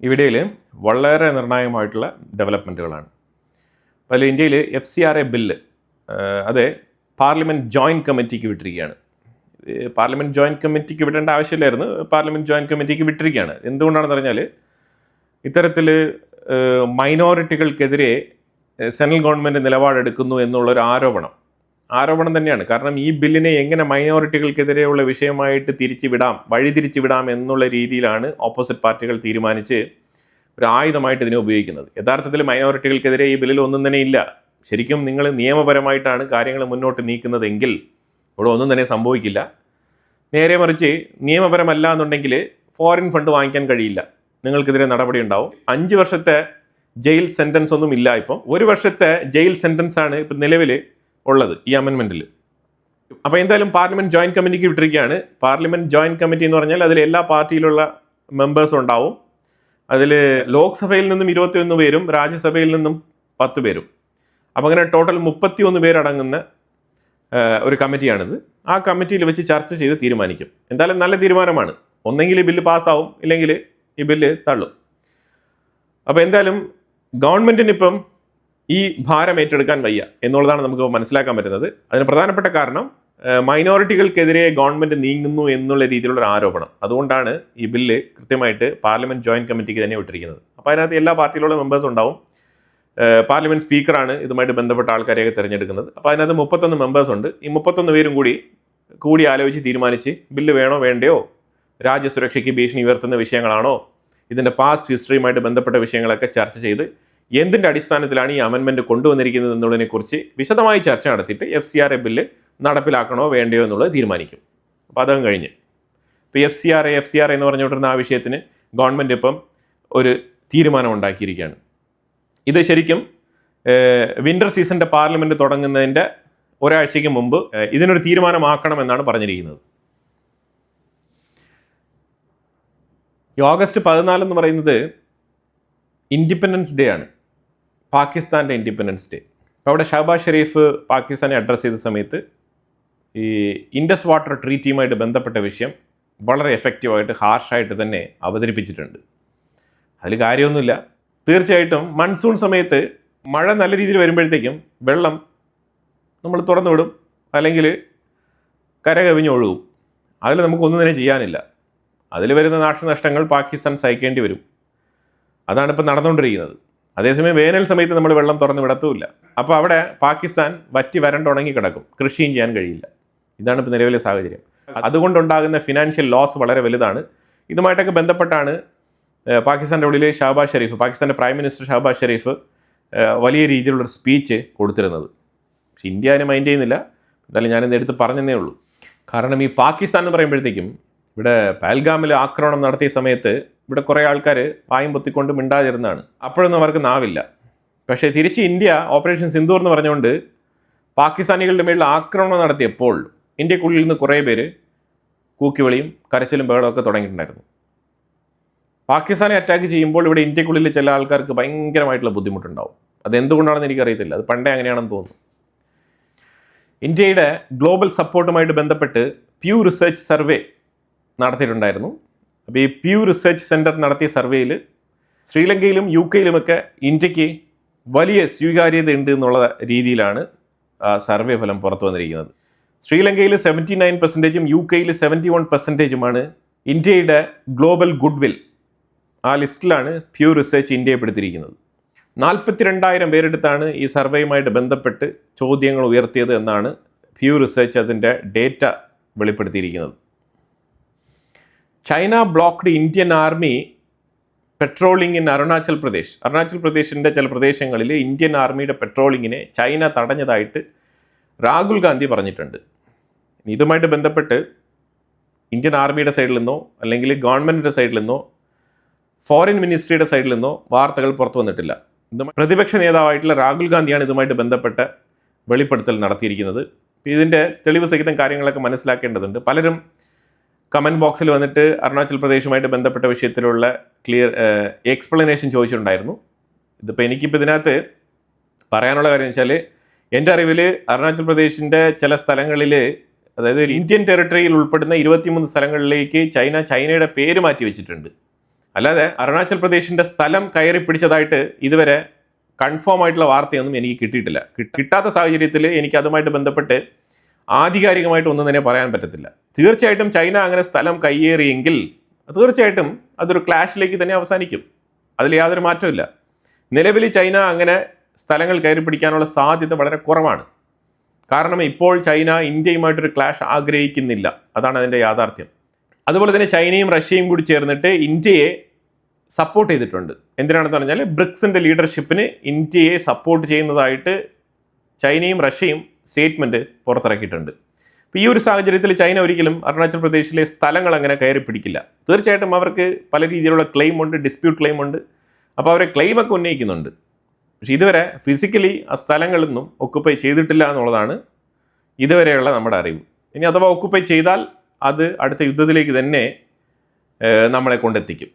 ഇവിടയിൽ വളരെ നിർണായകമായിട്ടുള്ള ഡെവലപ്മെൻറ്റുകളാണ്. അതിൽ ഇന്ത്യയിൽ FCRA ബില്ല് അത് പാർലമെൻറ്റ് ജോയിൻറ്റ് കമ്മിറ്റിക്ക് വിട്ടിരിക്കുകയാണ്. പാർലമെൻറ്റ് ജോയിൻറ്റ് കമ്മിറ്റിക്ക് വിടേണ്ട ആവശ്യമില്ലായിരുന്നു, പാർലമെൻറ്റ് ജോയിൻറ്റ് കമ്മിറ്റിക്ക് വിട്ടിരിക്കുകയാണ്. എന്തുകൊണ്ടാണെന്ന് പറഞ്ഞാൽ ഇത്തരത്തിൽ മൈനോറിറ്റികൾക്കെതിരെ സെൻട്രൽ ഗവൺമെൻറ് നിലപാടെടുക്കുന്നു എന്നുള്ളൊരു ആരോപണം തന്നെയാണ്. കാരണം ഈ ബില്ലിനെ എങ്ങനെ മൈനോറിറ്റികൾക്കെതിരെയുള്ള വിഷയമായിട്ട് വഴിതിരിച്ചു വിടാം എന്നുള്ള രീതിയിലാണ് ഓപ്പോസിറ്റ് പാർട്ടികൾ തീരുമാനിച്ച് ഒരു ആയുധമായിട്ട് ഇതിനെ ഉപയോഗിക്കുന്നത്. യഥാർത്ഥത്തിൽ മൈനോറിറ്റികൾക്കെതിരെ ഈ ബില്ലിൽ ഒന്നും തന്നെ ഇല്ല. ശരിക്കും നിങ്ങൾ നിയമപരമായിട്ടാണ് കാര്യങ്ങൾ മുന്നോട്ട് നീക്കുന്നതെങ്കിൽ ഇവിടെ ഒന്നും തന്നെ സംഭവിക്കില്ല. നേരെ മറിച്ച് നിയമപരമല്ല എന്നുണ്ടെങ്കിൽ ഫോറിൻ ഫണ്ട് വാങ്ങിക്കാൻ കഴിയില്ല, നിങ്ങൾക്കെതിരെ നടപടി ഉണ്ടാവും. 5 വർഷത്തെ ജയിൽ സെൻറ്റൻസ് ഒന്നും ഇല്ല. ഇപ്പം 1 വർഷത്തെ ജയിൽ സെൻറ്റൻസ് ആണ് ഇപ്പം നിലവിൽ ഉള്ളത് ഈ അമെൻമെൻറ്റിൽ. അപ്പോൾ എന്തായാലും പാർലമെൻറ്റ് ജോയിൻറ്റ് കമ്മിറ്റിക്ക് വിട്ടിരിക്കുകയാണ്. പാർലമെൻറ്റ് ജോയിൻറ്റ് കമ്മിറ്റി എന്ന് പറഞ്ഞാൽ അതിൽ എല്ലാ പാർട്ടിയിലുള്ള മെമ്പേഴ്സും ഉണ്ടാവും. അതിൽ ലോക്സഭയിൽ നിന്നും 21 പേരും രാജ്യസഭയിൽ നിന്നും 10 പേരും. അപ്പോൾ അങ്ങനെ ടോട്ടൽ 31 പേരടങ്ങുന്ന ഒരു കമ്മിറ്റിയാണിത്. ആ കമ്മിറ്റിയിൽ വെച്ച് ചർച്ച ചെയ്ത് തീരുമാനിക്കും. എന്തായാലും നല്ല തീരുമാനമാണ്. ഒന്നെങ്കിൽ ഈ ബില്ല് പാസ്സാവും, ഇല്ലെങ്കിൽ ഈ ബില്ല് തള്ളും. അപ്പോൾ എന്തായാലും ഗവൺമെൻറ്റിനിപ്പം ഈ ഭാരം ഏറ്റെടുക്കാൻ വയ്യ എന്നുള്ളതാണ് നമുക്ക് മനസ്സിലാക്കാൻ പറ്റുന്നത്. അതിന് പ്രധാനപ്പെട്ട കാരണം മൈനോറിറ്റികൾക്കെതിരെ ഗവൺമെൻറ് നീങ്ങുന്നു എന്നുള്ള രീതിയിലുള്ള ആരോപണം. അതുകൊണ്ടാണ് ഈ ബില്ല് കൃത്യമായിട്ട് പാർലമെൻറ്റ് ജോയിൻറ്റ് കമ്മിറ്റിക്ക് തന്നെ വിട്ടിരിക്കുന്നത്. അപ്പോൾ അതിനകത്ത് എല്ലാ പാർട്ടിയിലുള്ള മെമ്പേഴ്സ് ഉണ്ടാവും. പാർലമെൻറ്റ് സ്പീക്കറാണ് ഇതുമായിട്ട് ബന്ധപ്പെട്ട ആൾക്കാരെയൊക്കെ തിരഞ്ഞെടുക്കുന്നത്. അപ്പോൾ അതിനകത്ത് 31 മെമ്പേഴ്സ് ഉണ്ട്. ഈ 31 പേരും കൂടി ആലോചിച്ച് തീരുമാനിച്ച് ബില്ല് വേണോ വേണ്ടയോ, രാജ്യസുരക്ഷയ്ക്ക് ഭീഷണി ഉയർത്തുന്ന വിഷയങ്ങളാണോ, ഇതിൻ്റെ പാസ്റ്റ് ഹിസ്റ്ററിയുമായിട്ട് ബന്ധപ്പെട്ട വിഷയങ്ങളൊക്കെ ചർച്ച ചെയ്ത് എന്തിൻ്റെ അടിസ്ഥാനത്തിലാണ് ഈ അമെൻമെൻറ്റ് കൊണ്ടുവന്നിരിക്കുന്നത് എന്നുള്ളതിനെക്കുറിച്ച് വിശദമായി ചർച്ച നടത്തിയിട്ട് FCRA ബില്ല് നടപ്പിലാക്കണോ വേണ്ടയോ എന്നുള്ളത് തീരുമാനിക്കും. അപ്പോൾ അതങ്ങ് കഴിഞ്ഞ് ഇപ്പോൾ FCRA എന്ന് പറഞ്ഞുകൊണ്ടിരുന്ന ആ വിഷയത്തിന് ഗവൺമെൻറ് ഇപ്പം ഒരു തീരുമാനം ഉണ്ടാക്കിയിരിക്കുകയാണ്. ഇത് ശരിക്കും വിൻ്റർ സീസണിൻ്റെ പാർലമെൻറ്റ് തുടങ്ങുന്നതിൻ്റെ ഒരാഴ്ചയ്ക്ക് മുമ്പ് ഇതിനൊരു തീരുമാനമാക്കണമെന്നാണ് പറഞ്ഞിരിക്കുന്നത്. ഈ ഓഗസ്റ്റ് 14 എന്ന് പറയുന്നത് ഇൻഡിപെൻഡൻസ് ഡേ ആണ്, പാകിസ്ഥാൻ്റെ ഇൻഡിപെൻഡൻസ് ഡേ. അപ്പോൾ അവിടെ ഷഹബാസ് ഷെരീഫ് പാകിസ്ഥാനെ അഡ്രസ്സ് ചെയ്ത സമയത്ത് ഈ ഇൻഡസ് വാട്ടർ ട്രീറ്റിയുമായിട്ട് ബന്ധപ്പെട്ട വിഷയം വളരെ എഫക്റ്റീവായിട്ട് ഹാർഷായിട്ട് തന്നെ അവതരിപ്പിച്ചിട്ടുണ്ട്. അതിൽ കാര്യമൊന്നുമില്ല. തീർച്ചയായിട്ടും മൺസൂൺ സമയത്ത് മഴ നല്ല രീതിയിൽ വരുമ്പോഴത്തേക്കും വെള്ളം നമ്മൾ തുറന്നു വിടും, അല്ലെങ്കിൽ കരകവിഞ്ഞൊഴുകും. അതിൽ നമുക്കൊന്നും തന്നെ ചെയ്യാനില്ല. അതിൽ വരുന്ന നാശനഷ്ടങ്ങൾ പാകിസ്ഥാൻ സഹിക്കേണ്ടി വരും. അതാണ് ഇപ്പം നടന്നുകൊണ്ടിരിക്കുന്നത്. അതേസമയം വേനൽ സമയത്ത് നമ്മൾ വെള്ളം തുറന്നു വിടത്തുമില്ല. അപ്പോൾ അവിടെ പാകിസ്ഥാൻ വരണ്ടുണങ്ങി കിടക്കും, കൃഷിയും ചെയ്യാൻ കഴിയില്ല. ഇതാണ് ഇപ്പോൾ നിലവിലെ സാഹചര്യം. അതുകൊണ്ടുണ്ടാകുന്ന ഫിനാൻഷ്യൽ ലോസ് വളരെ വലുതാണ്. ഇതുമായിട്ടൊക്കെ ബന്ധപ്പെട്ടാണ് പാകിസ്ഥാൻ്റെ ഉള്ളിൽ ഷഹബാസ് ഷെരീഫ്, പാകിസ്ഥാൻ്റെ പ്രൈം മിനിസ്റ്റർ ഷഹബാസ് ഷെരീഫ് വലിയ രീതിയിലുള്ളൊരു സ്പീച്ച് കൊടുത്തിരുന്നത്. പക്ഷെ ഇന്ത്യ അതിനെ മൈൻഡ് ചെയ്യുന്നില്ല. എന്തായാലും ഞാനിന്ന് എടുത്ത് പറഞ്ഞതേ ഉള്ളൂ. കാരണം ഈ പാകിസ്ഥാൻ എന്ന് പറയുമ്പോഴത്തേക്കും ഇവിടെ പഹൽഗാമിൽ ആക്രമണം നടത്തിയ സമയത്ത് ഇവിടെ കുറേ ആൾക്കാർ വായും പൊത്തിക്കൊണ്ട് മിണ്ടാതിരുന്നതാണ്. അപ്പോഴൊന്നും അവർക്ക് നാവില്ല. പക്ഷേ തിരിച്ച് ഇന്ത്യ ഓപ്പറേഷൻ സിന്ദൂർ എന്ന് പറഞ്ഞുകൊണ്ട് പാകിസ്ഥാനികളുടെ മേളിൽ ആക്രമണം നടത്തിയപ്പോൾ ഇന്ത്യക്കുള്ളിൽ നിന്ന് കുറേ പേര് കൂക്കിവിളിയും കരച്ചിലും ബഹളമൊക്കെ തുടങ്ങിയിട്ടുണ്ടായിരുന്നു. പാകിസ്ഥാനെ അറ്റാക്ക് ചെയ്യുമ്പോൾ ഇവിടെ ഇന്ത്യക്കുള്ളിൽ ചില ആൾക്കാർക്ക് ഭയങ്കരമായിട്ടുള്ള ബുദ്ധിമുട്ടുണ്ടാവും. അതെന്തുകൊണ്ടാണെന്ന് എനിക്കറിയത്തില്ല. അത് പണ്ടേ അങ്ങനെയാണെന്ന് തോന്നുന്നു. ഇന്ത്യയുടെ ഗ്ലോബൽ സപ്പോർട്ടുമായിട്ട് ബന്ധപ്പെട്ട് പ്യൂ റിസർച്ച് സർവേ നടത്തിയിട്ടുണ്ടായിരുന്നു. അപ്പോൾ ഈ പ്യൂ റിസർച്ച് സെൻറ്റർ നടത്തിയ സർവേയിൽ ശ്രീലങ്കയിലും UK യിലുമൊക്കെ ഇന്ത്യക്ക് വലിയ സ്വീകാര്യത ഉണ്ട് എന്നുള്ള രീതിയിലാണ് സർവേ ഫലം പുറത്തു വന്നിരിക്കുന്നത്. ശ്രീലങ്കയിൽ 79%, UK യിൽ 71%മാണ് ഇന്ത്യയുടെ ഗ്ലോബൽ ഗുഡ് വിൽ. ആ ലിസ്റ്റിലാണ് പ്യൂ റിസർച്ച് ഇന്ത്യയെ പെടുത്തിയിരിക്കുന്നത്. 42,000 പേരെടുത്താണ് ഈ സർവേയുമായിട്ട് ബന്ധപ്പെട്ട് ചോദ്യങ്ങൾ ഉയർത്തിയത് എന്നാണ് പ്യൂ റിസർച്ച് അതിൻ്റെ ഡേറ്റ വെളിപ്പെടുത്തിയിരിക്കുന്നത്. China blocked Indian army patrolling in Arunachal പ്രദേശിൻ്റെ ചില പ്രദേശങ്ങളിൽ ഇന്ത്യൻ ആർമിയുടെ പെട്രോളിങ്ങിനെ ചൈന തടഞ്ഞതായിട്ട് രാഹുൽ ഗാന്ധി പറഞ്ഞിട്ടുണ്ട്. ഇതുമായിട്ട് ബന്ധപ്പെട്ട് ഇന്ത്യൻ ആർമിയുടെ സൈഡിൽ നിന്നോ അല്ലെങ്കിൽ ഗവൺമെൻറ്റിൻ്റെ സൈഡിൽ നിന്നോ ഫോറിൻ മിനിസ്ട്രിയുടെ സൈഡിൽ നിന്നോ വാർത്തകൾ പുറത്തു വന്നിട്ടില്ല. പ്രതിപക്ഷ നേതാവായിട്ടുള്ള രാഹുൽ ഗാന്ധിയാണ് ഇതുമായിട്ട് ബന്ധപ്പെട്ട വെളിപ്പെടുത്തൽ നടത്തിയിരിക്കുന്നത്. ഇതിൻ്റെ തെളിവ് സഹിതം കാര്യങ്ങളൊക്കെ മനസ്സിലാക്കേണ്ടതുണ്ട്. പലരും കമൻറ്റ് ബോക്സിൽ വന്നിട്ട് അരുണാചൽ പ്രദേശുമായിട്ട് ബന്ധപ്പെട്ട വിഷയത്തിലുള്ള ക്ലിയർ എക്സ്പ്ലനേഷൻ ചോദിച്ചിട്ടുണ്ടായിരുന്നു. ഇതിപ്പോൾ എനിക്കിപ്പോൾ ഇതിനകത്ത് പറയാനുള്ള കാര്യം വെച്ചാൽ എൻ്റെ അറിവിൽ അരുണാചൽ പ്രദേശിൻ്റെ ചില സ്ഥലങ്ങളിൽ, അതായത് ഇന്ത്യൻ ടെറിട്ടറിയിൽ ഉൾപ്പെടുന്ന 23 സ്ഥലങ്ങളിലേക്ക് ചൈനയുടെ പേര് മാറ്റി വെച്ചിട്ടുണ്ട്. അല്ലാതെ അരുണാചൽ പ്രദേശിൻ്റെ സ്ഥലം കയറി പിടിച്ചതായിട്ട് ഇതുവരെ കൺഫേം ആയിട്ടുള്ള വാർത്തയൊന്നും എനിക്ക് കിട്ടിയിട്ടില്ല. കിട്ടാത്ത സാഹചര്യത്തിൽ എനിക്ക് അതുമായിട്ട് ബന്ധപ്പെട്ട് ആധികാരികമായിട്ട് ഒന്നും തന്നെ പറയാൻ പറ്റത്തില്ല. തീർച്ചയായിട്ടും ചൈന അങ്ങനെ സ്ഥലം കയ്യേറിയെങ്കിൽ തീർച്ചയായിട്ടും അതൊരു ക്ലാഷിലേക്ക് തന്നെ അവസാനിക്കും. അതിൽ യാതൊരു മാറ്റമില്ല. നിലവിൽ ചൈന അങ്ങനെ സ്ഥലങ്ങൾ കയറി പിടിക്കാനുള്ള സാധ്യത വളരെ കുറവാണ്. കാരണം ഇപ്പോൾ ചൈന ഇന്ത്യയുമായിട്ടൊരു ക്ലാഷ് ആഗ്രഹിക്കുന്നില്ല. അതാണ് അതിൻ്റെ യാഥാർത്ഥ്യം. അതുപോലെ തന്നെ ചൈനയും റഷ്യയും കൂടി ചേർന്നിട്ട് ഇന്ത്യയെ സപ്പോർട്ട് ചെയ്തിട്ടുണ്ട്. എന്തിനാണെന്ന് പറഞ്ഞാൽ ബ്രിക്സിൻ്റെ ലീഡർഷിപ്പിന് ഇന്ത്യയെ സപ്പോർട്ട് ചെയ്യുന്നതായിട്ട് ചൈനയും റഷ്യയും സ്റ്റേറ്റ്മെൻറ്റ് പുറത്തിറക്കിയിട്ടുണ്ട്. അപ്പോൾ ഈ ഒരു സാഹചര്യത്തിൽ ചൈന ഒരിക്കലും അരുണാചൽ പ്രദേശിലെ സ്ഥലങ്ങൾ അങ്ങനെ കയറി പിടിക്കില്ല. തീർച്ചയായിട്ടും അവർക്ക് പല രീതിയിലുള്ള ക്ലെയിം ഉണ്ട്, ഡിസ്പ്യൂട്ട് ക്ലെയിം ഉണ്ട്. അപ്പോൾ അവരെ ക്ലെയിമൊക്കെ ഉന്നയിക്കുന്നുണ്ട്. പക്ഷേ ഇതുവരെ ഫിസിക്കലി ആ സ്ഥലങ്ങളൊന്നും ഒക്കുപ്പൈ ചെയ്തിട്ടില്ല എന്നുള്ളതാണ് ഇതുവരെയുള്ള നമ്മുടെ അറിവ്. ഇനി അഥവാ ഒക്കുപ്പൈ ചെയ്താൽ അത് അടുത്ത യുദ്ധത്തിലേക്ക് തന്നെ നമ്മളെ കൊണ്ടെത്തിക്കും.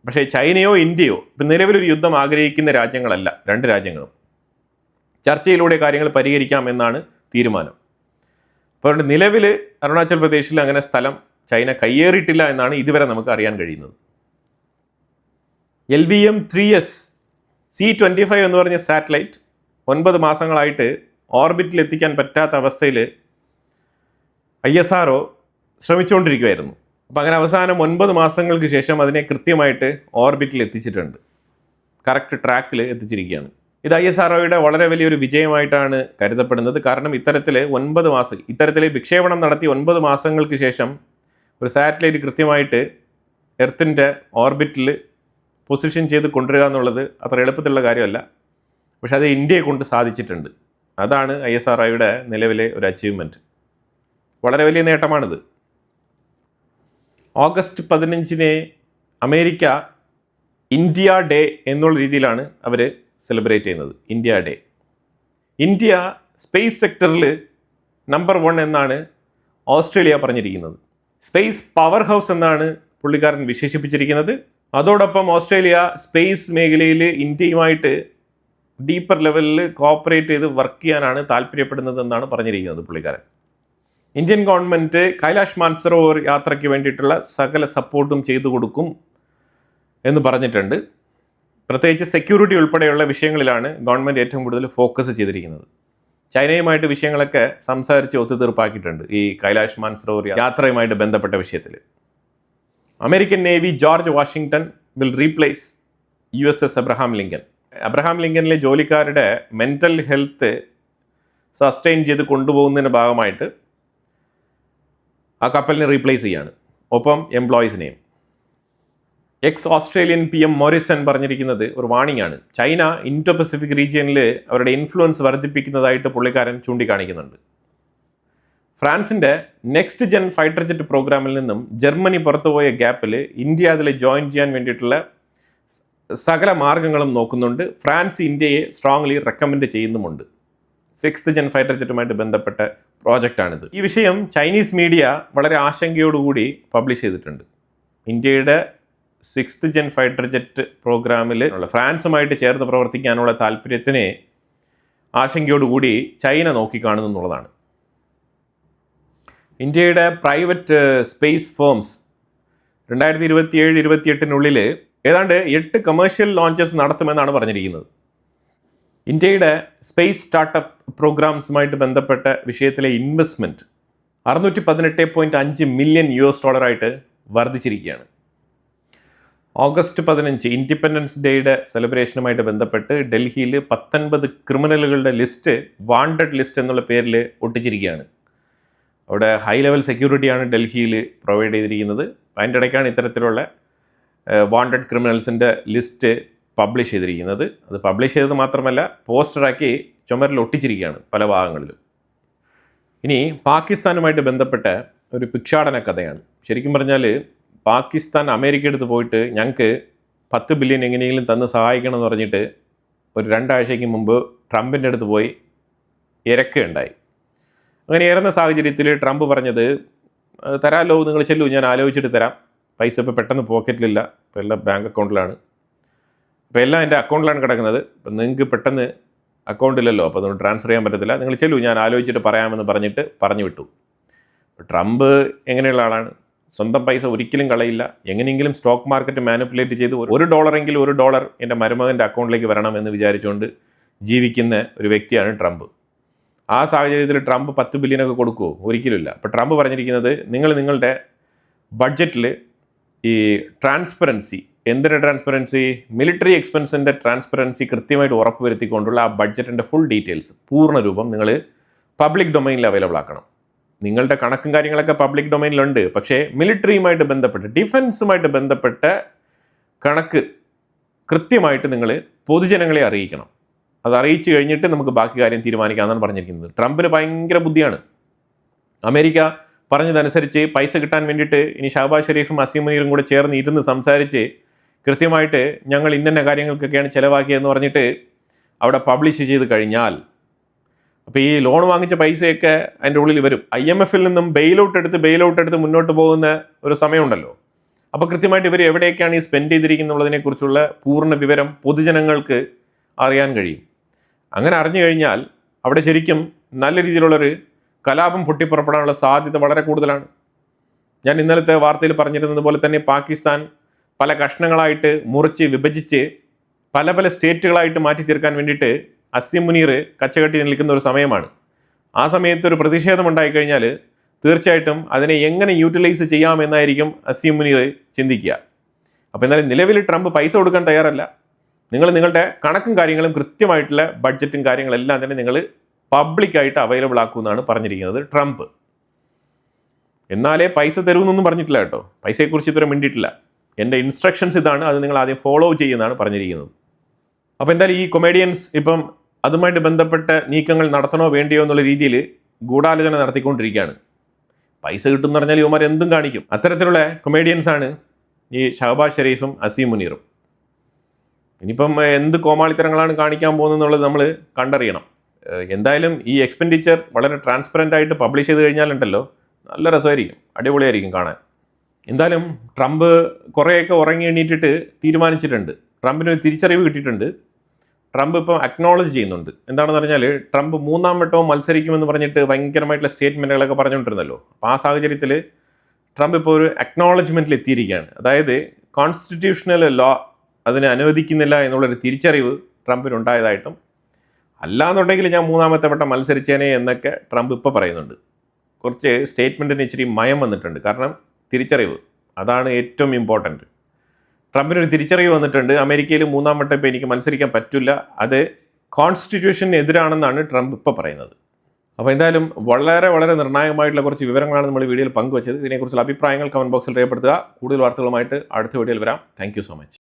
പക്ഷേ ചൈനയോ ഇന്ത്യയോ ഇപ്പം നിലവിലൊരു യുദ്ധം ആഗ്രഹിക്കുന്ന രാജ്യങ്ങളല്ല രണ്ട് രാജ്യങ്ങളും. ചർച്ചയിലൂടെ കാര്യങ്ങൾ പരിഹരിക്കാം എന്നാണ് തീരുമാനം. അപ്പോൾ നിലവിൽ അരുണാചൽ പ്രദേശിൽ അങ്ങനെ സ്ഥലം ചൈന കയ്യേറിയിട്ടില്ല എന്നാണ് ഇതുവരെ നമുക്ക് അറിയാൻ കഴിയുന്നത്. LVM-3S C-25 എന്ന് പറഞ്ഞ സാറ്റലൈറ്റ് 9 മാസങ്ങളായിട്ട് ഓർബിറ്റിൽ എത്തിക്കാൻ പറ്റാത്ത അവസ്ഥയിൽ ISRO ശ്രമിച്ചുകൊണ്ടിരിക്കുകയായിരുന്നു. അപ്പം അങ്ങനെ അവസാനം 9 മാസങ്ങൾക്ക് ശേഷം അതിനെ കൃത്യമായിട്ട് ഓർബിറ്റിൽ എത്തിച്ചിട്ടുണ്ട്. കറക്റ്റ് ട്രാക്കിൽ എത്തിച്ചിരിക്കുകയാണ്. ഇത് ISROയുടെ വളരെ വലിയൊരു വിജയമായിട്ടാണ് കരുതപ്പെടുന്നത്. കാരണം ഇത്തരത്തിൽ വിക്ഷേപണം നടത്തി 9 മാസങ്ങൾക്ക് ശേഷം ഒരു സാറ്റലൈറ്റ് കൃത്യമായിട്ട് എർത്തിൻ്റെ ഓർബിറ്റിൽ പൊസിഷൻ ചെയ്ത് കൊണ്ടുവരിക എന്നുള്ളത് അത്ര എളുപ്പത്തിലുള്ള കാര്യമല്ല. പക്ഷെ അത് ഇന്ത്യയെ കൊണ്ട് സാധിച്ചിട്ടുണ്ട്. അതാണ് ISROയുടെ നിലവിലെ ഒരു അച്ചീവ്മെൻറ്റ്. വളരെ വലിയ നേട്ടമാണിത്. ഓഗസ്റ്റ് 15 അമേരിക്ക ഇന്ത്യ ഡേ എന്നുള്ള രീതിയിലാണ് അവർ സെലിബ്രേറ്റ് ചെയ്യുന്നത്. India day. ഇന്ത്യ സ്പേസ് സെക്ടറിൽ നമ്പർ 1 എന്നാണ് ഓസ്ട്രേലിയ പറഞ്ഞിരിക്കുന്നത്. സ്പേസ് പവർ ഹൗസ് എന്നാണ് പുള്ളിക്കാരൻ വിശേഷിപ്പിച്ചിരിക്കുന്നത്. അതോടൊപ്പം ഓസ്ട്രേലിയ സ്പേസ് മേഖലയിൽ ഇന്ത്യയുമായിട്ട് ഡീപ്പർ ലെവലിൽ കോപ്പറേറ്റ് ചെയ്ത് വർക്ക് ചെയ്യാനാണ് താല്പര്യപ്പെടുന്നതെന്നാണ് പറഞ്ഞിരിക്കുന്നത് പുള്ളിക്കാരൻ. ഇന്ത്യൻ ഗവൺമെൻറ് കൈലാഷ് മാൻസറോവർ യാത്രയ്ക്ക് വേണ്ടിയിട്ടുള്ള സകല സപ്പോർട്ടും ചെയ്തു കൊടുക്കും എന്ന് പറഞ്ഞിട്ടുണ്ട്. പ്രത്യേകിച്ച് സെക്യൂരിറ്റി ഉൾപ്പെടെയുള്ള വിഷയങ്ങളിലാണ് ഗവൺമെൻറ് ഏറ്റവും കൂടുതൽ ഫോക്കസ് ചെയ്തിരിക്കുന്നത്. ചൈനയുമായിട്ട് വിഷയങ്ങളൊക്കെ സംസാരിച്ച് ഒത്തുതീർപ്പാക്കിയിട്ടുണ്ട് ഈ കൈലാഷ് മാൻസറോവർ യാത്രയുമായിട്ട് ബന്ധപ്പെട്ട വിഷയത്തിൽ. American navy George Washington will replace USS Abraham Lincoln. Abraham ലിങ്കനിലെ ജോലിക്കാരുടെ മെൻ്റൽ ഹെൽത്ത് സസ്റ്റെയിൻ ചെയ്ത് കൊണ്ടുപോകുന്നതിൻ്റെ ഭാഗമായിട്ട് ആ കപ്പലിനെ റീപ്ലേസ് ചെയ്യാണ്. ഒപ്പം എംപ്ലോയീസിനെയും. ഓസ്ട്രേലിയൻ PM മോറിസൺ പറഞ്ഞിരിക്കുന്നത് ഒരു വാണിംഗ് ആണ്. ചൈന ഇൻഡോ പസഫിക് റീജിയനിൽ അവരുടെ ഇൻഫ്ലുവൻസ് വർദ്ധിപ്പിക്കുന്നതായിട്ട് പുള്ളിക്കാരൻ ചൂണ്ടിക്കാണിക്കുന്നുണ്ട്. ഫ്രാൻസിൻ്റെ നെക്സ്റ്റ് ജെൻ ഫൈറ്റർ ജെറ്റ് പ്രോഗ്രാമിൽ നിന്നും ജർമ്മനി പുറത്തുപോയ ഗ്യാപ്പിൽ ഇന്ത്യ അതിൽ ജോയിൻ ചെയ്യാൻ വേണ്ടിയിട്ടുള്ള സകല മാർഗങ്ങളും നോക്കുന്നുണ്ട്. ഫ്രാൻസ് ഇന്ത്യയെ സ്ട്രോങ്ലി റെക്കമെൻഡ് ചെയ്യുന്നുമുണ്ട്. 6th ജെൻ ഫൈറ്റർ ജെറ്റുമായിട്ട് ബന്ധപ്പെട്ട പ്രോജക്റ്റാണിത്. ഈ വിഷയം ചൈനീസ് മീഡിയ വളരെ ആശങ്കയോടുകൂടി പബ്ലിഷ് ചെയ്തിട്ടുണ്ട്. ഇന്ത്യയുടെ 6th ജെൻ ഫൈറ്റർ ജെറ്റ് പ്രോഗ്രാമിൽ ഫ്രാൻസുമായിട്ട് ചേർന്ന് പ്രവർത്തിക്കാനുള്ള താല്പര്യത്തിനെ ആശങ്കയോടുകൂടി ചൈന നോക്കിക്കാണുന്നു എന്നുള്ളതാണ്. ഇന്ത്യയുടെ പ്രൈവറ്റ് സ്പേസ് ഫേംസ് 2027-28 ഏതാണ്ട് 8 കമേഴ്ഷ്യൽ ലോഞ്ചസ് നടത്തുമെന്നാണ് പറഞ്ഞിരിക്കുന്നത്. ഇന്ത്യയുടെ സ്പേസ് സ്റ്റാർട്ടപ്പ് പ്രോഗ്രാംസുമായിട്ട് ബന്ധപ്പെട്ട വിഷയത്തിലെ ഇൻവെസ്റ്റ്മെൻറ്റ് $618.5 മില്യൺ വർദ്ധിച്ചിരിക്കുകയാണ്. ഓഗസ്റ്റ് 15 ഇൻഡിപെൻഡൻസ് ഡേയുടെ സെലിബ്രേഷനുമായിട്ട് ബന്ധപ്പെട്ട് ഡൽഹിയിൽ 19 ക്രിമിനലുകളുടെ ലിസ്റ്റ് വാണ്ടഡ് ലിസ്റ്റ് എന്നുള്ള പേരിൽ ഒട്ടിച്ചിരിക്കുകയാണ്. അവിടെ ഹൈ ലെവൽ സെക്യൂരിറ്റിയാണ് ഡൽഹിയിൽ പ്രൊവൈഡ് ചെയ്തിരിക്കുന്നത്. അതിൻ്റെ ഇടയ്ക്കാണ് ഇത്തരത്തിലുള്ള വാണ്ടഡ് ക്രിമിനൽസിൻ്റെ ലിസ്റ്റ് പബ്ലിഷ് ചെയ്തിരിക്കുന്നത്. അത് പബ്ലിഷ് ചെയ്തത് മാത്രമല്ല പോസ്റ്ററാക്കി ചുമരിൽ ഒട്ടിച്ചിരിക്കുകയാണ് പല ഭാഗങ്ങളിലും. ഇനി പാകിസ്ഥാനുമായിട്ട് ബന്ധപ്പെട്ട ഒരു ഭിക്ഷാടന കഥയാണ്. ശരിക്കും പറഞ്ഞാൽ പാകിസ്ഥാൻ അമേരിക്ക എടുത്ത് പോയിട്ട് ഞങ്ങൾക്ക് 10 ബില്യൺ എങ്ങനെയെങ്കിലും തന്ന് സഹായിക്കണം എന്ന് പറഞ്ഞിട്ട് ഒരു 2 ആഴ്ചയ്ക്ക് മുമ്പ് ട്രംപിൻ്റെ അടുത്ത് പോയി ഇരക്കുകയുണ്ടായി. അങ്ങനെ ഏറുന്ന സാഹചര്യത്തിൽ ട്രംപ് പറഞ്ഞത് തരാമല്ലോ, നിങ്ങൾ ചെല്ലൂ, ഞാൻ ആലോചിച്ചിട്ട് തരാം, പൈസ ഇപ്പോൾ പെട്ടെന്ന് പോക്കറ്റിലില്ല, ഇപ്പോൾ എല്ലാം ബാങ്ക് അക്കൗണ്ടിലാണ്, അപ്പോൾ എല്ലാം എൻ്റെ അക്കൗണ്ടിലാണ് കിടക്കുന്നത്, അപ്പം നിങ്ങൾക്ക് പെട്ടെന്ന് അക്കൗണ്ടില്ലല്ലോ, അപ്പോൾ അതുകൊണ്ട് ട്രാൻസ്ഫർ ചെയ്യാൻ പറ്റത്തില്ല, നിങ്ങൾ ചെല്ലൂ, ഞാൻ ആലോചിച്ചിട്ട് പറയാമെന്ന് പറഞ്ഞിട്ട് പറഞ്ഞു വിട്ടു. ട്രംപ് എങ്ങനെയുള്ള ആളാണ്? സ്വന്തം പൈസ ഒരിക്കലും കളയില്ല. എങ്ങനെയെങ്കിലും സ്റ്റോക്ക് മാർക്കറ്റ് മാനിപ്പുലേറ്റ് ചെയ്ത് $1 എൻ്റെ മരുമകൻ്റെ അക്കൗണ്ടിലേക്ക് വരണം എന്ന് വിചാരിച്ചുകൊണ്ട് ജീവിക്കുന്ന ഒരു വ്യക്തിയാണ് ട്രംപ്. ആ സാഹചര്യത്തിൽ ട്രംപ് 10 ബില്യണൊക്കെ കൊടുക്കുമോ? ഒരിക്കലുമില്ല. അപ്പോൾ ട്രംപ് പറഞ്ഞിരിക്കുന്നത് നിങ്ങളുടെ ബഡ്ജറ്റിൽ ഈ ട്രാൻസ്പെറൻസി, എന്തിൻ്റെ ട്രാൻസ്പെറൻസി? മിലിറ്ററി എക്സ്പെൻസിൻ്റെ ട്രാൻസ്പെറൻസി കൃത്യമായിട്ട് ഉറപ്പുവരുത്തിക്കൊണ്ടുള്ള ആ ബഡ്ജറ്റിൻ്റെ ഫുൾ ഡീറ്റെയിൽസ് പൂർണ്ണ രൂപം നിങ്ങൾ പബ്ലിക് ഡൊമൈനിൽ അവൈലബിൾ ആക്കണം. നിങ്ങളുടെ കണക്കും കാര്യങ്ങളൊക്കെ പബ്ലിക് ഡൊമൈനിലുണ്ട്, പക്ഷേ മിലിറ്ററിയുമായിട്ട് ബന്ധപ്പെട്ട്, ഡിഫൻസുമായിട്ട് ബന്ധപ്പെട്ട കണക്ക് കൃത്യമായിട്ട് നിങ്ങൾ പൊതുജനങ്ങളെ അറിയിക്കണം. അത് അറിയിച്ചു കഴിഞ്ഞിട്ട് നമുക്ക് ബാക്കി കാര്യം തീരുമാനിക്കാമെന്നാണ് പറഞ്ഞിരിക്കുന്നത്. ട്രംപിന് ഭയങ്കര ബുദ്ധിയാണ്. അമേരിക്ക പറഞ്ഞതനുസരിച്ച് പൈസ കിട്ടാൻ വേണ്ടിയിട്ട് ഇനി ഷഹബാസ് ഷെരീഫും അസീം മുനീറും കൂടെ ചേർന്ന് ഇരുന്ന് സംസാരിച്ച് കൃത്യമായിട്ട് ഞങ്ങൾ ഇന്ന കാര്യങ്ങൾക്കൊക്കെയാണ് ചിലവാക്കിയതെന്ന് പറഞ്ഞിട്ട് അവിടെ പബ്ലിഷ് ചെയ്ത് കഴിഞ്ഞാൽ, അപ്പോൾ ഈ ലോൺ വാങ്ങിച്ച പൈസയൊക്കെ അതിൻ്റെ ഉള്ളിൽ വരും. IMF-ൽ നിന്നും ബെയിലൗട്ട് എടുത്ത് മുന്നോട്ട് പോകുന്ന ഒരു സമയമുണ്ടല്ലോ. അപ്പോൾ കൃത്യമായിട്ട് ഇവർ എവിടെയൊക്കെയാണ് ഈ സ്പെൻഡ് ചെയ്തിരിക്കുന്നുള്ളതിനെക്കുറിച്ചുള്ള പൂർണ്ണ വിവരം പൊതുജനങ്ങൾക്ക് അറിയാൻ കഴിയും. അങ്ങനെ അറിഞ്ഞു കഴിഞ്ഞാൽ അവിടെ ശരിക്കും നല്ല രീതിയിലുള്ളൊരു കലാപം പൊട്ടിപ്പുറപ്പെടാനുള്ള സാധ്യത വളരെ കൂടുതലാണ്. ഞാൻ ഇന്നലത്തെ വാർത്തയിൽ പറഞ്ഞിരുന്നത് പോലെ തന്നെ പാകിസ്ഥാൻ പല കഷ്ണങ്ങളായിട്ട് മുറിച്ച് വിഭജിച്ച് പല സ്റ്റേറ്റുകളായിട്ട് മാറ്റി തീർക്കാൻ വേണ്ടിയിട്ട് അസീം മുനീർ കച്ചകെട്ടി നിൽക്കുന്ന ഒരു സമയമാണ്. ആ സമയത്ത് ഒരു പ്രതിഷേധം ഉണ്ടായിക്കഴിഞ്ഞാൽ തീർച്ചയായിട്ടും അതിനെ എങ്ങനെ യൂട്ടിലൈസ് ചെയ്യാമെന്നായിരിക്കും അസീം മുനീർ ചിന്തിക്കുക. അപ്പോൾ എന്നാലും നിലവിൽ ട്രംപ് പൈസ കൊടുക്കാൻ തയ്യാറല്ല. നിങ്ങളുടെ കണക്കും കാര്യങ്ങളും കൃത്യമായിട്ടുള്ള ബഡ്ജറ്റും കാര്യങ്ങളെല്ലാം തന്നെ നിങ്ങൾ പബ്ലിക്കായിട്ട് അവൈലബിൾ ആക്കുമെന്നാണ് പറഞ്ഞിരിക്കുന്നത് ട്രംപ്. എന്നാലേ പൈസ തരുമെന്നൊന്നും പറഞ്ഞിട്ടില്ല കേട്ടോ. പൈസയെക്കുറിച്ച് ഇതുവരെ മിണ്ടിയിട്ടില്ല. എൻ്റെ ഇൻസ്ട്രക്ഷൻസ് ഇതാണ്, അത് നിങ്ങൾ ആദ്യം ഫോളോ ചെയ്യുന്നതാണ് പറഞ്ഞിരിക്കുന്നത്. അപ്പോൾ എന്തായാലും ഈ കൊമേഡിയൻസ് ഇപ്പം അതുമായിട്ട് ബന്ധപ്പെട്ട നീക്കങ്ങൾ നടത്തണോ വേണ്ടിയോ എന്നുള്ള രീതിയിൽ ഗൂഢാലോചന നടത്തിക്കൊണ്ടിരിക്കുകയാണ്. പൈസ കിട്ടുമെന്ന് പറഞ്ഞാൽ ഇവന്മാർ എന്തും കാണിക്കും. അത്തരത്തിലുള്ള കൊമേഡിയൻസാണ് ഈ ഷഹബാസ് ഷെരീഫും അസീം മുനീറും. ഇനിയിപ്പം എന്ത് കോമാളിത്തരങ്ങളാണ് കാണിക്കാൻ പോകുന്നതെന്നുള്ളത് നമ്മൾ കണ്ടറിയണം. എന്തായാലും ഈ എക്സ്പെൻഡിച്ചർ വളരെ ട്രാൻസ്പെറൻ്റ് ആയിട്ട് പബ്ലിഷ് ചെയ്ത് കഴിഞ്ഞാലുണ്ടല്ലോ നല്ല രസമായിരിക്കും, അടിപൊളിയായിരിക്കും കാണാൻ. എന്തായാലും ട്രംപ് കുറേയൊക്കെ ഉറങ്ങി എണീറ്റിട്ട് തീരുമാനിച്ചിട്ടുണ്ട്. ട്രംപിനൊരു തിരിച്ചറിവ് കിട്ടിയിട്ടുണ്ട്. ട്രംപ് ഇപ്പം അക്നോളജ് ചെയ്യുന്നുണ്ട്. എന്താണെന്ന് പറഞ്ഞാൽ ട്രംപ് 3ാം വട്ടവും മത്സരിക്കുമെന്ന് പറഞ്ഞിട്ട് ഭയങ്കരമായിട്ടുള്ള സ്റ്റേറ്റ്മെൻറ്റുകളൊക്കെ പറഞ്ഞുകൊണ്ടിരുന്നല്ലോ. അപ്പോൾ ആ സാഹചര്യത്തിൽ ട്രംപ് ഇപ്പോൾ ഒരു അക്നോളജ്മെൻറ്റിൽ എത്തിയിരിക്കുകയാണ്. അതായത് കോൺസ്റ്റിറ്റ്യൂഷണൽ ലോ അതിനെ അനുവദിക്കുന്നില്ല എന്നുള്ളൊരു തിരിച്ചറിവ് ട്രംപിനുണ്ടായതായിട്ടും, അല്ലാന്നുണ്ടെങ്കിൽ ഞാൻ 3ാമത്തെ വട്ടം മത്സരിച്ചേനെ എന്നൊക്കെ ട്രംപ് ഇപ്പോൾ പറയുന്നുണ്ട്. കുറച്ച് സ്റ്റേറ്റ്മെൻറ്റിന് ഇച്ചിരി മയം വന്നിട്ടുണ്ട്. കാരണം തിരിച്ചറിവ് അതാണ് ഏറ്റവും ഇമ്പോർട്ടൻറ്റ്. ട്രംപിനൊരു തിരിച്ചറിവ് വന്നിട്ടുണ്ട്. അമേരിക്കയിൽ 3ാം വട്ടം ഇപ്പോൾ എനിക്ക് മത്സരിക്കാൻ പറ്റില്ല, അത് കോൺസ്റ്റിറ്റ്യൂഷന് എതിരാണെന്നാണ് ട്രംപ് ഇപ്പോൾ പറയുന്നത്. അപ്പോൾ എന്തായാലും വളരെ നിർണായകമായിട്ടുള്ള കുറച്ച് വിവരങ്ങളാണ് നമ്മൾ ഈ വീഡിയോയിൽ പങ്കുവച്ചത്. ഇതിനെക്കുറിച്ചുള്ള അഭിപ്രായങ്ങൾ കമൻറ്റ് ബോക്സിൽ രേഖപ്പെടുത്തുക. കൂടുതൽ വാർത്തകളുമായിട്ട് അടുത്ത വീഡിയോയിൽ വരാം. Thank you so much.